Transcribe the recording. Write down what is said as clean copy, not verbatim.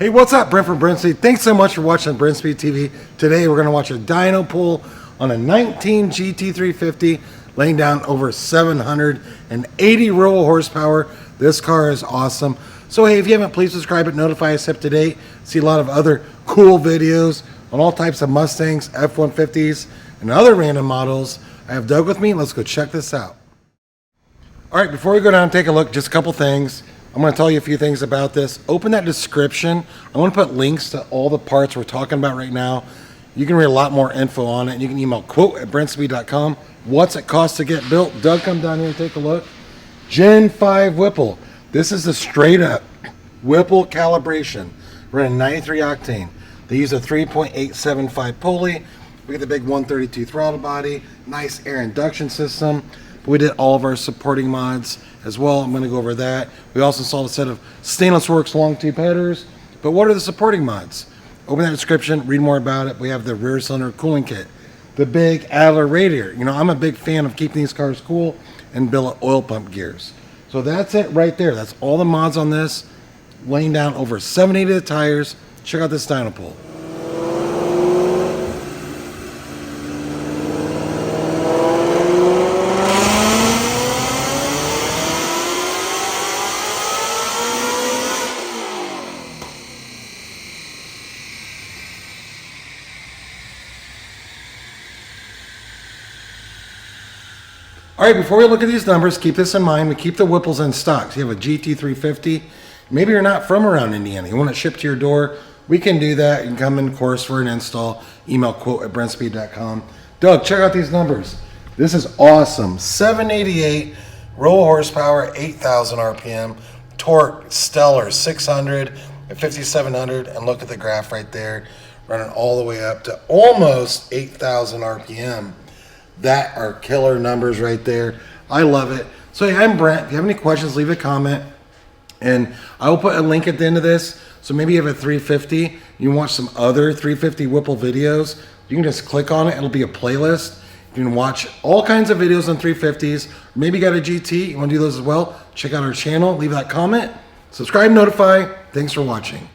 Hey, what's up? Brent from Brenspeed. Thanks so much for watching Brenspeed TV. Today we're going to watch a dyno pull on a 19 GT350 laying down over 780 roll horsepower. This car is awesome. So hey, if you haven't, please subscribe and notify us up to date. See a lot of other cool videos on all types of Mustangs, F-150s, and other random models. I have Doug with me. Let's go check this out. All right, before we go down and take a look, just a couple things. I'm going to tell you a few things about this. Open that description. I want to put links to all the parts we're talking about right now. You can read a lot more info on it. You can email quote@brenspeed.com. What's it cost to get built? Doug, come down here and take a look. Gen 5 Whipple. This is the straight up Whipple calibration. Running 93 octane. They use a 3.875 pulley. We get the big 132 throttle body. Nice air induction system. We did all of our supporting mods as well. I'm going to go over that. We also installed a set of Stainless Works long tube headers. But what are the supporting mods? Open that description, read more about it. We have the rear cylinder cooling kit, the big Adler radiator. You know, I'm a big fan of keeping these cars cool and billet oil pump gears. So that's it right there. That's all the mods on this. Laying down over 780 of the tires. Check out this dyno pull. All right, before we look at these numbers, keep this in mind. We keep the Whipples in stock. So you have a GT350. Maybe you're not from around Indiana. You want it shipped to your door. We can do that. You can come in, of course, for an install. Email quote@brenspeed.com. Doug, check out these numbers. This is awesome. 788 roll horsepower, 8,000 RPM. Torque, stellar, 600 and 5,700. And look at the graph right there. Running all the way up to almost 8,000 RPM. That are killer numbers right there. I love it. So hey, I'm Brent. If you have any questions, leave a comment. And I will put a link at the end of this. So maybe you have a 350. You watch some other 350 Whipple videos. You can just click on it. It'll be a playlist. You can watch all kinds of videos on 350s. Maybe you got a GT. You want to do those as well? Check out our channel. Leave that comment. Subscribe, notify. Thanks for watching.